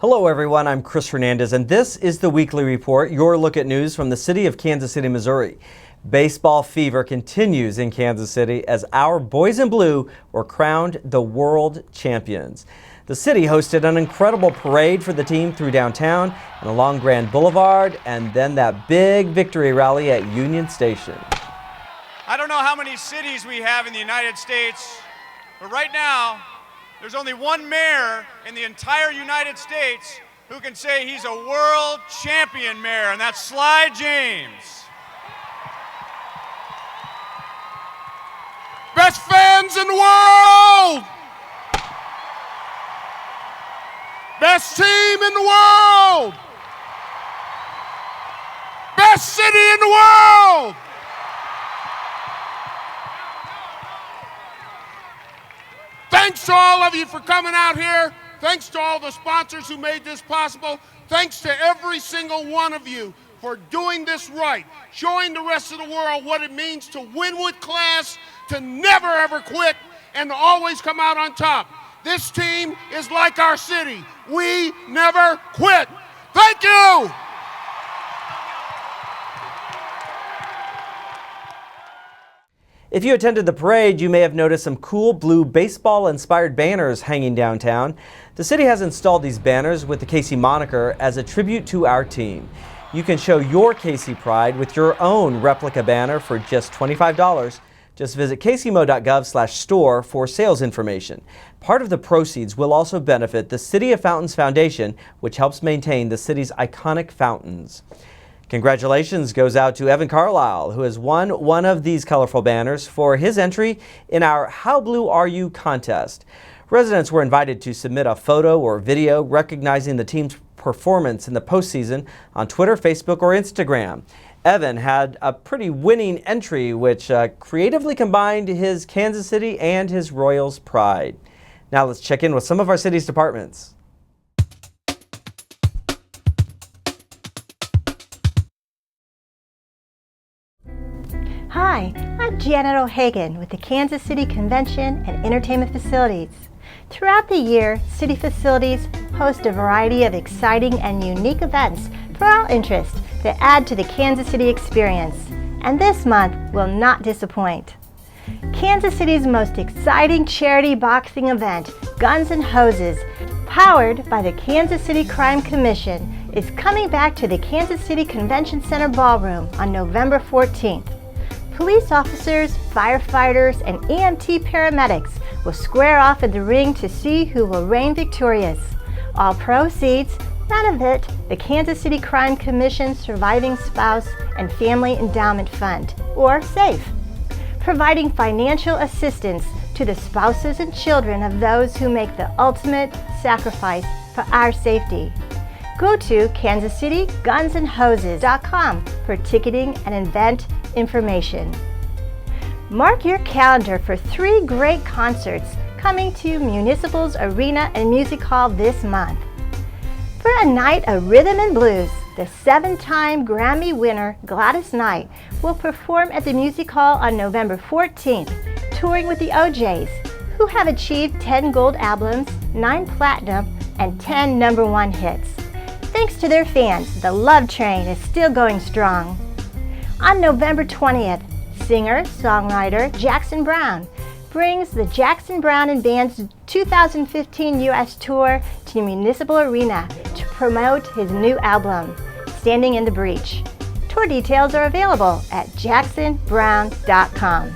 Hello everyone, I'm Chris Hernandez and this is the Weekly Report, your look at news from the city of Kansas City, Missouri. Baseball fever continues in Kansas City as our boys in blue were crowned the world champions. The city hosted an incredible parade for the team through downtown and along Grand Boulevard, and then that big victory rally at Union Station. I don't know how many cities we have in the United States, but right now, there's only one mayor in the entire United States who can say he's a world champion mayor, and that's Sly James. Best fans in the world! Best team in the world! Best city in the world! Thanks to all of you for coming out here. Thanks to all the sponsors who made this possible. Thanks to every single one of you for doing this right, showing the rest of the world what it means to win with class, to never ever quit, and to always come out on top. This team is like our city. We never quit. Thank you. If you attended the parade, you may have noticed some cool blue baseball-inspired banners hanging downtown. The city has installed these banners with the KC moniker as a tribute to our team. You can show your KC pride with your own replica banner for just $25. Just visit kcmo.gov/store for sales information. Part of the proceeds will also benefit the City of Fountains Foundation, which helps maintain the city's iconic fountains. Congratulations goes out to Evan Carlisle, who has won one of these colorful banners for his entry in our How Blue Are You contest. Residents were invited to submit a photo or video recognizing the team's performance in the postseason on Twitter, Facebook, or Instagram. Evan had a pretty winning entry, which creatively combined his Kansas City and his Royals pride. Now let's check in with some of our city's departments. Hi, I'm Janet O'Hagan with the Kansas City Convention and Entertainment Facilities. Throughout the year, city facilities host a variety of exciting and unique events for all interests that add to the Kansas City experience, and this month will not disappoint. Kansas City's most exciting charity boxing event, Guns and Hoses, powered by the Kansas City Crime Commission, is coming back to the Kansas City Convention Center Ballroom on November 14th. Police officers, firefighters, and EMT paramedics will square off in the ring to see who will reign victorious. All proceeds, none of it, the Kansas City Crime Commission's Surviving Spouse and Family Endowment Fund, or SAFE, providing financial assistance to the spouses and children of those who make the ultimate sacrifice for our safety. Go to kansascitygunsandhoses.com for ticketing and event information. Mark your calendar for 3 great concerts coming to Municipal's Arena and Music Hall this month. For a night of rhythm and blues, the 7-time Grammy winner Gladys Knight will perform at the Music Hall on November 14th, touring with the OJs, who have achieved 10 gold albums, 9 platinum, and 10 #1 hits. Thanks to their fans, the Love Train is still going strong. On November 20th, singer-songwriter Jackson Browne brings the Jackson Browne and Band's 2015 U.S. tour to Municipal Arena to promote his new album, Standing in the Breach. Tour details are available at jacksonbrowne.com.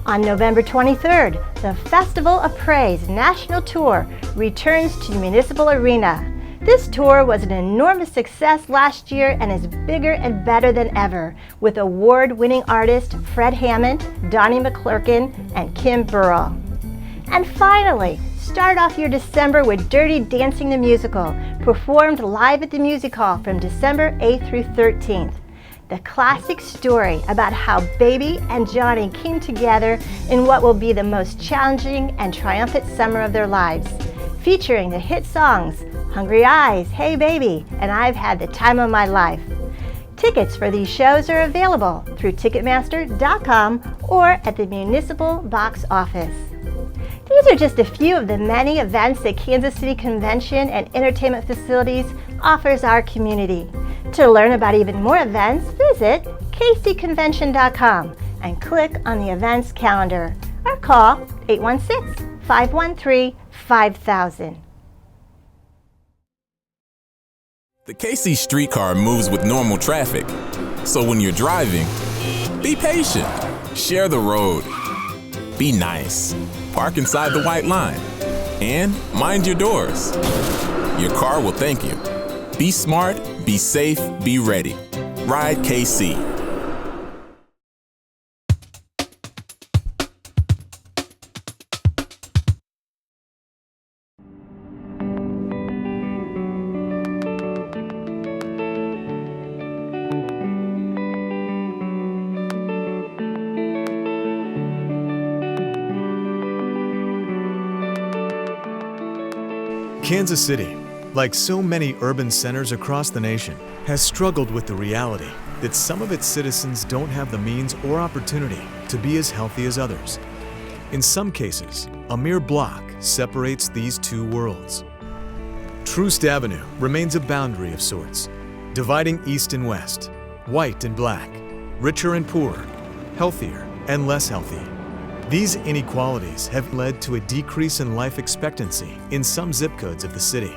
On November 23rd, the Festival of Praise National Tour returns to Municipal Arena. This tour was an enormous success last year and is bigger and better than ever, with award-winning artists Fred Hammond, Donnie McClurkin, and Kim Burrell. And finally, start off your December with Dirty Dancing the Musical, performed live at the Music Hall from December 8th through 13th. The classic story about how Baby and Johnny came together in what will be the most challenging and triumphant summer of their lives, featuring the hit songs Hungry Eyes, Hey Baby, and I've Had the Time of My Life. Tickets for these shows are available through Ticketmaster.com or at the Municipal Box Office. These are just a few of the many events that Kansas City Convention and Entertainment Facilities offers our community. To learn about even more events, visit kcconvention.com and click on the events calendar or call 816-513-5000. The KC streetcar moves with normal traffic. So when you're driving, be patient. Share the road. Be nice. Park inside the white line. And mind your doors. Your car will thank you. Be smart, be safe, be ready. Ride KC. Kansas City, like so many urban centers across the nation, has struggled with the reality that some of its citizens don't have the means or opportunity to be as healthy as others. In some cases, a mere block separates these two worlds. Troost Avenue remains a boundary of sorts, dividing east and west, white and black, richer and poorer, healthier and less healthy. These inequalities have led to a decrease in life expectancy in some zip codes of the city.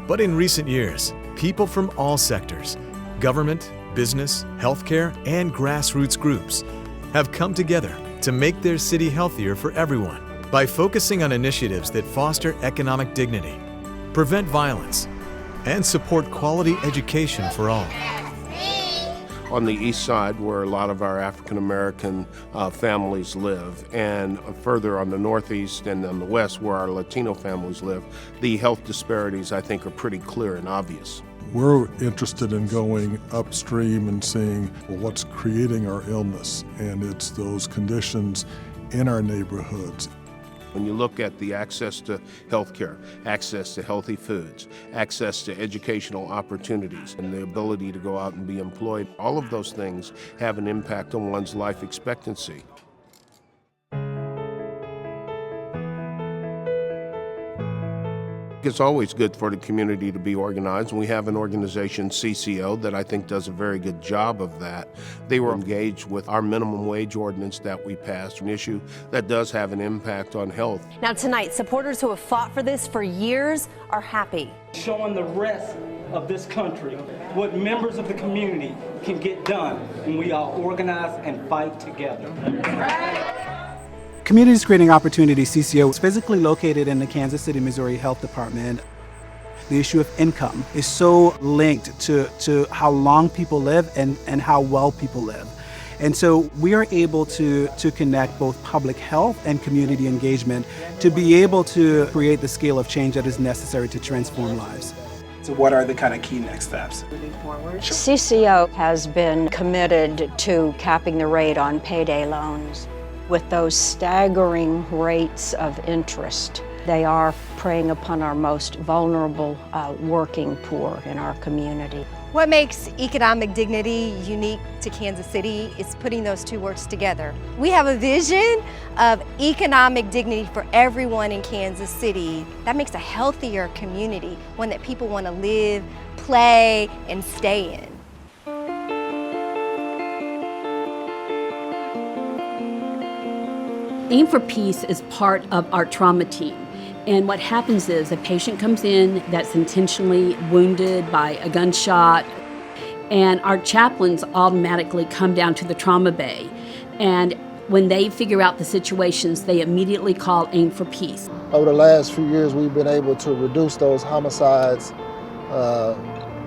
But in recent years, people from all sectors, government, business, healthcare, and grassroots groups have come together to make their city healthier for everyone by focusing on initiatives that foster economic dignity, prevent violence, and support quality education for all. On the east side, where a lot of our African-American families live, and further on the northeast and on the west, where our Latino families live, the health disparities, I think, are pretty clear and obvious. We're interested in going upstream and seeing, well, what's creating our illness, and it's those conditions in our neighborhoods. When you look at the access to health care, access to healthy foods, access to educational opportunities, and the ability to go out and be employed, all of those things have an impact on one's life expectancy. It's always good for the community to be organized. We have an organization, CCO, that I think does a very good job of that. They were engaged with our minimum wage ordinance that we passed, an issue that does have an impact on health. Now tonight, supporters who have fought for this for years are happy. Showing the rest of this country what members of the community can get done when we all organize and fight together. Community Screening Opportunity, CCO, is physically located in the Kansas City, Missouri Health Department. The issue of income is so linked to how long people live and how well people live. And so we are able to connect both public health and community engagement to be able to create the scale of change that is necessary to transform lives. So what are the kind of key next steps? Moving forward. CCO has been committed to capping the rate on payday loans. With those staggering rates of interest, they are preying upon our most vulnerable working poor in our community. What makes economic dignity unique to Kansas City is putting those two words together. We have a vision of economic dignity for everyone in Kansas City. That makes a healthier community, one that people want to live, play, and stay in. Aim for Peace is part of our trauma team. And what happens is a patient comes in that's intentionally wounded by a gunshot, and our chaplains automatically come down to the trauma bay. And when they figure out the situations, they immediately call Aim for Peace. Over the last few years, we've been able to reduce those homicides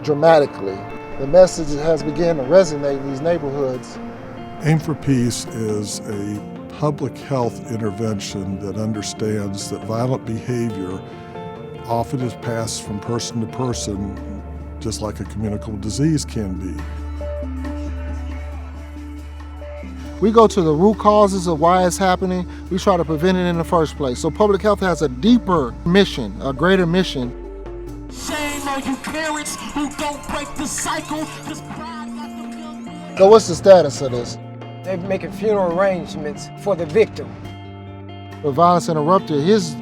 dramatically. The message has begun to resonate in these neighborhoods. Aim for Peace is a public health intervention that understands that violent behavior often is passed from person to person, just like a communicable disease can be. We go to the root causes of why it's happening. We try to prevent it in the first place. So public health has a deeper mission, a greater mission. Shame on you parents who don't break the cycle. So what's the status of this? They're making funeral arrangements for the victim. The violence interrupter, his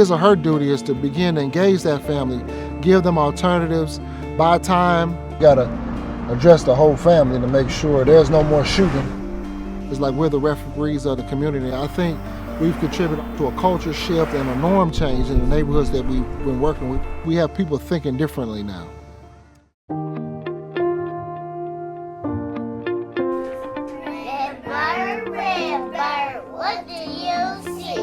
or her duty is to begin to engage that family, give them alternatives, buy time. You gotta address the whole family to make sure there's no more shooting. It's like we're the referees of the community. I think we've contributed to a culture shift and a norm change in the neighborhoods that we've been working with. We have people thinking differently now. What do you see?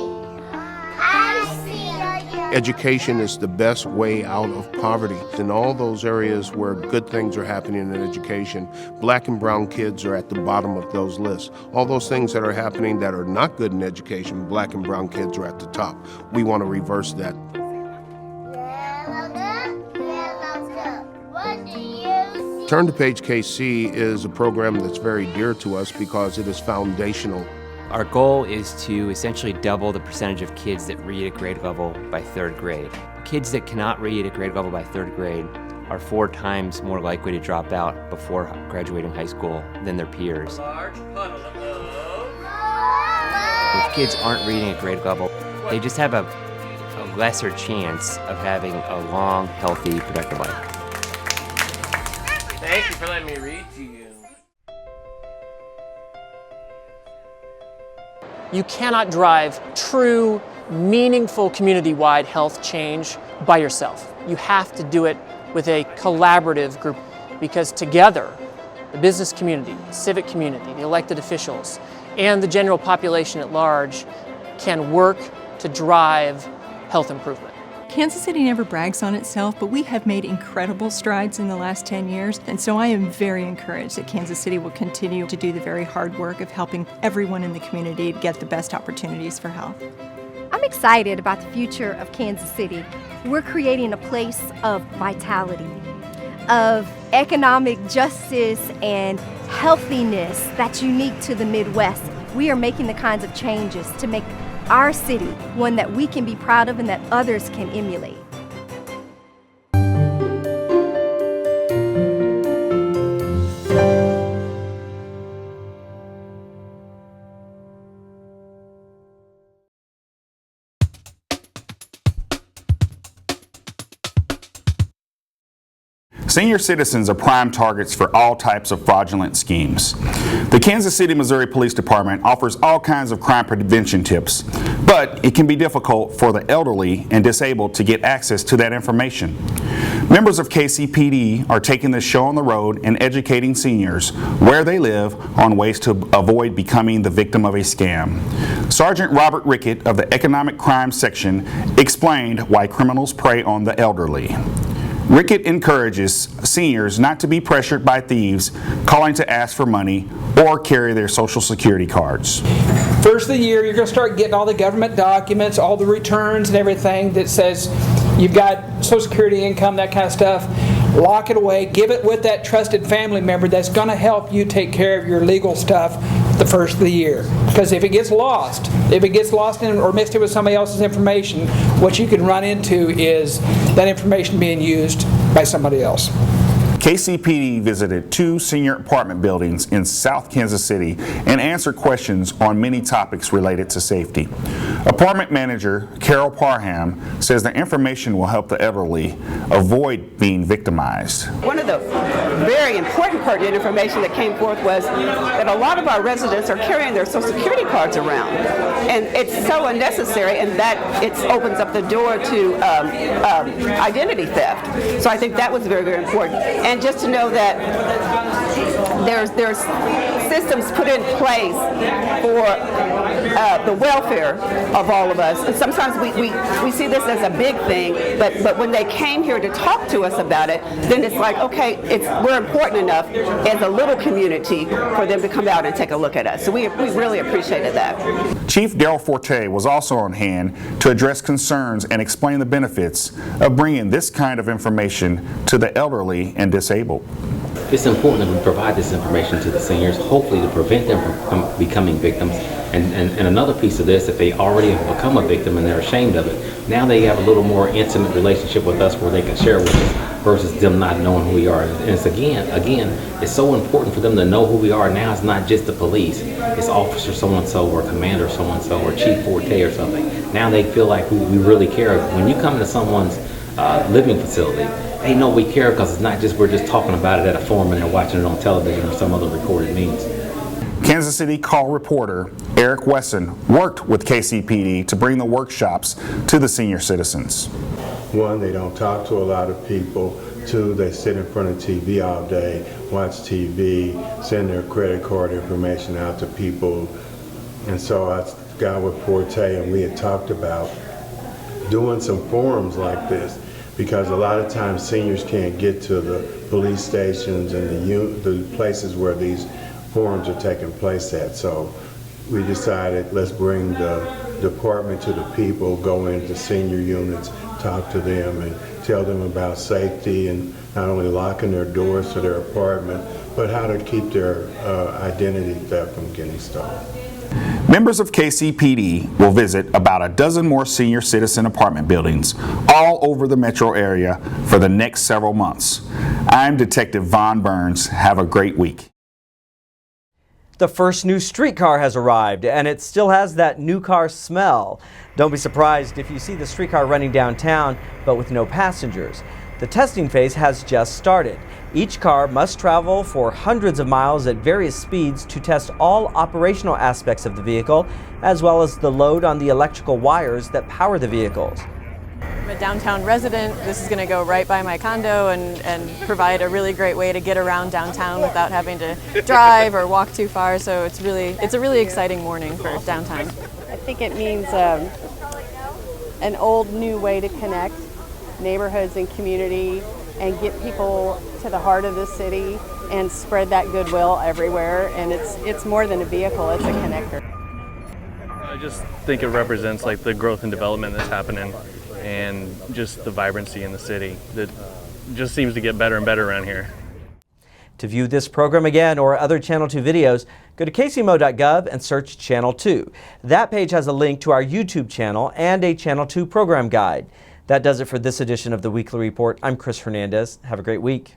I see Education is the best way out of poverty. In all those areas where good things are happening in education, black and brown kids are at the bottom of those lists. All those things that are happening that are not good in education, black and brown kids are at the top. We want to reverse that. What do you see? Turn to Page KC is a program that's very dear to us because it is foundational. Our goal is to essentially double the percentage of kids that read at grade level by 3rd grade. Kids that cannot read at grade level by 3rd grade are 4 times more likely to drop out before graduating high school than their peers. If kids aren't reading at grade level, they just have a lesser chance of having a long, healthy, productive life. Thank you for letting me read to you. You cannot drive true, meaningful community-wide health change by yourself. You have to do it with a collaborative group because together, the business community, the civic community, the elected officials, and the general population at large can work to drive health improvement. Kansas City never brags on itself, but we have made incredible strides in the last 10 years, and so I am very encouraged that Kansas City will continue to do the very hard work of helping everyone in the community get the best opportunities for health. I'm excited about the future of Kansas City. We're creating a place of vitality, of economic justice and healthiness that's unique to the Midwest. We are making the kinds of changes to make our city one that we can be proud of and that others can emulate. Senior citizens are prime targets for all types of fraudulent schemes. The Kansas City, Missouri Police Department offers all kinds of crime prevention tips, but it can be difficult for the elderly and disabled to get access to that information. Members of KCPD are taking this show on the road and educating seniors where they live on ways to avoid becoming the victim of a scam. Sergeant Robert Rickett of the Economic Crime Section explained why criminals prey on the elderly. Rickett encourages seniors not to be pressured by thieves calling to ask for money or carry their Social Security cards. First of the year, you're going to start getting all the government documents, all the returns and everything that says you've got Social Security income, that kind of stuff. Lock it away. Give it with that trusted family member that's going to help you take care of your legal stuff the first of the year. Because if it gets lost in or mixed in with somebody else's information, what you can run into is that information being used by somebody else. KCPD visited 2 senior apartment buildings in South Kansas City and answered questions on many topics related to safety. Apartment manager Carol Parham says the information will help the elderly avoid being victimized. One of the very important pertinent information that came forth was that a lot of our residents are carrying their Social Security cards around, and it's so unnecessary, and that it opens up the door to identity theft. So I think that was very, very important. And just to know that there's systems put in place for the welfare of all of us. And sometimes we see this as a big thing, but when they came here to talk to us about it, then it's like, okay, we're important enough as a little community for them to come out and take a look at us. So we really appreciated that. Chief Daryl Forte was also on hand to address concerns and explain the benefits of bringing this kind of information to the elderly and disabled. it's important that we provide this information to the seniors, hopefully to prevent them from becoming victims. And another piece of this, if they already have become a victim and they're ashamed of it, now they have a little more intimate relationship with us where they can share with us versus them not knowing who we are. And it's again, it's so important for them to know who we are. Now it's not just the police, it's officer so-and-so or commander so-and-so or chief Forte or something. Now they feel like we really care. When you come into someone's living facility, they know we care because it's not just we're just talking about it at a forum and they're watching it on television or some other recorded means. Kansas City Call reporter Eric Wesson worked with KCPD to bring the workshops to the senior citizens. One, they don't talk to a lot of people. Two, they sit in front of TV all day, watch TV, send their credit card information out to people. And so I got with Forte and we had talked about doing some forums like this, because a lot of times seniors can't get to the police stations and the places where these forums are taking place at. So we decided, let's bring the department to the people, go into senior units, talk to them and tell them about safety and not only locking their doors to their apartment, but how to keep their identity theft from getting stolen. Members of KCPD will visit about a dozen more senior citizen apartment buildings all over the metro area for the next several months. I'm Detective Von Burns. Have a great week. The first new streetcar has arrived, and it still has that new car smell. Don't be surprised if you see the streetcar running downtown, but with no passengers. The testing phase has just started. Each car must travel for hundreds of miles at various speeds to test all operational aspects of the vehicle, as well as the load on the electrical wires that power the vehicles. I'm a downtown resident. This is going to go right by my condo and provide a really great way to get around downtown without having to drive or walk too far. So it's a really exciting morning for downtown. I think it means an old new way to connect neighborhoods and community and get people to the heart of the city and spread that goodwill everywhere. And it's more than a vehicle, it's a connector. I just think it represents like the growth and development that's happening and just the vibrancy in the city that just seems to get better and better around here. To view this program again or other Channel 2 videos, go to kcmo.gov and search Channel 2. That page has a link to our YouTube channel and a Channel 2 program guide. That does it for this edition of the Weekly Report. I'm Chris Hernandez. Have a great week.